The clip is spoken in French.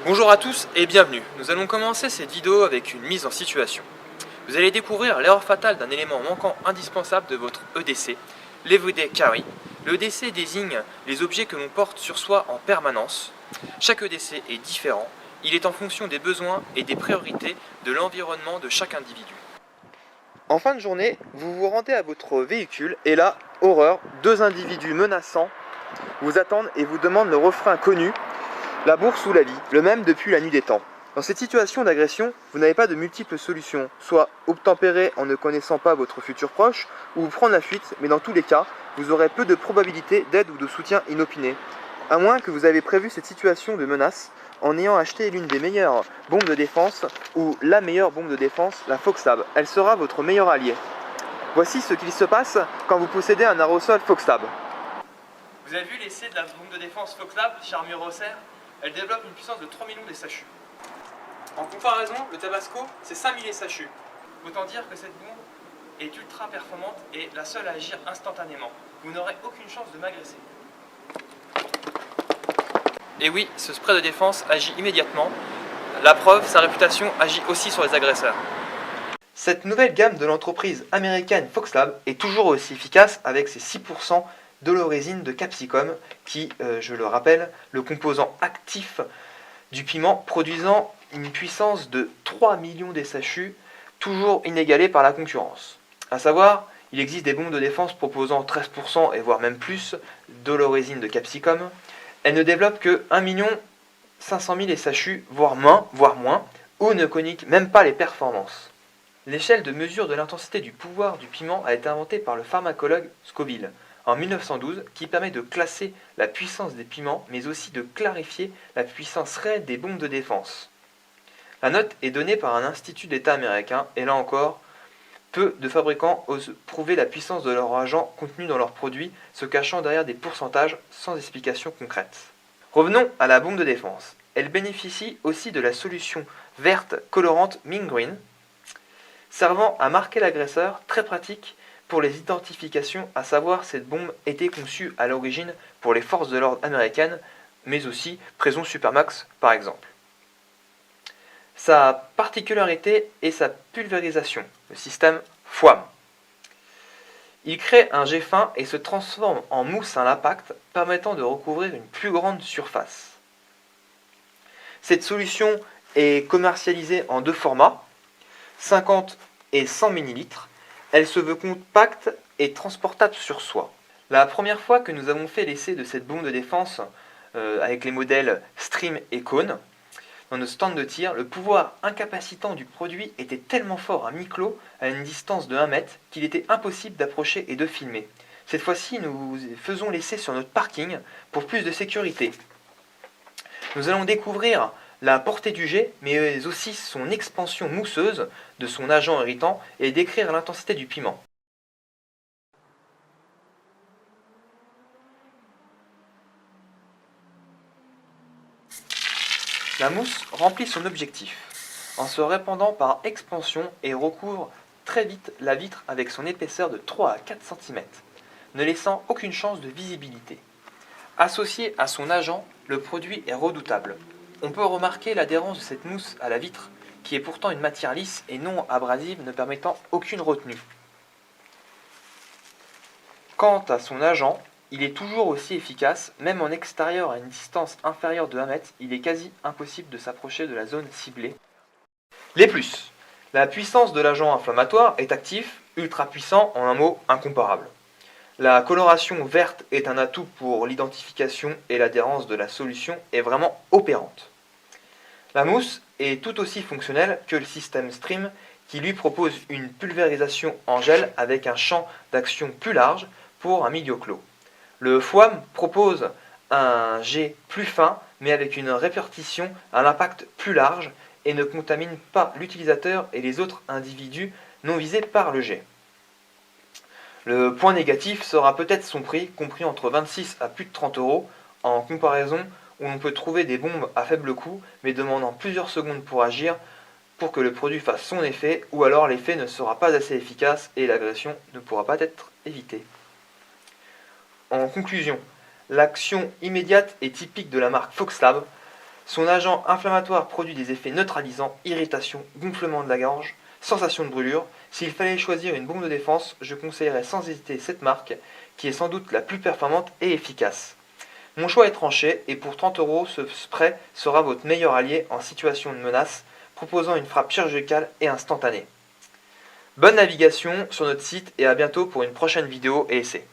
Bonjour à tous et bienvenue. Nous allons commencer cette vidéo avec une mise en situation. Vous allez découvrir l'erreur fatale d'un élément manquant indispensable de votre EDC, l'Everyday Carry. Le EDC désigne les objets que l'on porte sur soi en permanence. Chaque EDC est différent. Il est en fonction des besoins et des priorités de l'environnement de chaque individu. En fin de journée, vous vous rendez à votre véhicule et là, horreur, deux individus menaçants vous attendent et vous demandent le refrain connu: la bourse ou la vie, le même depuis la nuit des temps. Dans cette situation d'agression, vous n'avez pas de multiples solutions, soit obtempérer en ne connaissant pas votre futur proche, ou prendre la fuite, mais dans tous les cas, vous aurez peu de probabilité d'aide ou de soutien inopiné. À moins que vous avez prévu cette situation de menace en ayant acheté l'une des meilleures bombes de défense, ou la meilleure bombe de défense, la Foxtab. Elle sera votre meilleur allié. Voici ce qu'il se passe quand vous possédez un aérosol Foxtab. Vous avez vu l'essai de la bombe de défense Foxtab chez Armure Rosser? Elle développe une puissance de 3 millions SHU. En comparaison, le Tabasco, c'est 5000 SHU. Autant dire que cette bombe est ultra performante et la seule à agir instantanément. Vous n'aurez aucune chance de m'agresser. Et oui, ce spray de défense agit immédiatement. La preuve, sa réputation agit aussi sur les agresseurs. Cette nouvelle gamme de l'entreprise américaine Foxlab est toujours aussi efficace avec ses 6% d'olorésine de capsicum qui, je le rappelle, le composant actif du piment produisant une puissance de 3 millions SHU, toujours inégalée par la concurrence. A savoir, il existe des bombes de défense proposant 13% et voire même plus d'olorésine de capsicum. Elles ne développent que 1 500 000 SHU, voire moins, ou ne communiquent même pas les performances. L'échelle de mesure de l'intensité du pouvoir du piment a été inventée par le pharmacologue Scoville en 1912, qui permet de classer la puissance des piments, mais aussi de clarifier la puissance réelle des bombes de défense. La note est donnée par un institut d'État américain, et là encore, peu de fabricants osent prouver la puissance de leurs agents contenus dans leurs produits, se cachant derrière des pourcentages sans explication concrète. Revenons à la bombe de défense. Elle bénéficie aussi de la solution verte colorante Mint Green, servant à marquer l'agresseur, très pratique pour les identifications, à savoir cette bombe était conçue à l'origine pour les forces de l'ordre américaines, mais aussi Prison Supermax par exemple. Sa particularité est sa pulvérisation, le système FOAM. Il crée un jet fin et se transforme en mousse à l'impact, permettant de recouvrir une plus grande surface. Cette solution est commercialisée en deux formats, 50 et 100 ml. Elle se veut compacte et transportable sur soi. La première fois que nous avons fait l'essai de cette bombe de défense avec les modèles Stream et Cone, dans nos stands de tir, le pouvoir incapacitant du produit était tellement fort à mi-clos, à une distance de 1 mètre, qu'il était impossible d'approcher et de filmer. Cette fois-ci, nous faisons l'essai sur notre parking pour plus de sécurité. Nous allons découvrir la portée du jet, mais aussi son expansion mousseuse de son agent irritant et décrire l'intensité du piment. La mousse remplit son objectif en se répandant par expansion et recouvre très vite la vitre avec son épaisseur de 3 à 4 cm, ne laissant aucune chance de visibilité. Associé à son agent, le produit est redoutable. On peut remarquer l'adhérence de cette mousse à la vitre, qui est pourtant une matière lisse et non abrasive ne permettant aucune retenue. Quant à son agent, il est toujours aussi efficace, même en extérieur à une distance inférieure de 1 mètre, il est quasi impossible de s'approcher de la zone ciblée. Les plus. La puissance de l'agent inflammatoire est actif, ultra puissant, en un mot, incomparable. La coloration verte est un atout pour l'identification et l'adhérence de la solution est vraiment opérante. La mousse est tout aussi fonctionnelle que le système Stream qui lui propose une pulvérisation en gel avec un champ d'action plus large pour un milieu clos. Le FOAM propose un jet plus fin mais avec une répartition à l'impact plus large et ne contamine pas l'utilisateur et les autres individus non visés par le jet. Le point négatif sera peut-être son prix, compris entre 26 à plus de 30 €, en comparaison où l'on peut trouver des bombes à faible coût, mais demandant plusieurs secondes pour agir, pour que le produit fasse son effet, ou alors l'effet ne sera pas assez efficace et l'agression ne pourra pas être évitée. En conclusion, l'action immédiate est typique de la marque Foxlab. Son agent inflammatoire produit des effets neutralisants, irritation, gonflement de la gorge, sensation de brûlure. S'il fallait choisir une bombe de défense, je conseillerais sans hésiter cette marque, qui est sans doute la plus performante et efficace. Mon choix est tranché, et pour 30 €, ce spray sera votre meilleur allié en situation de menace, proposant une frappe chirurgicale et instantanée. Bonne navigation sur notre site et à bientôt pour une prochaine vidéo et essai.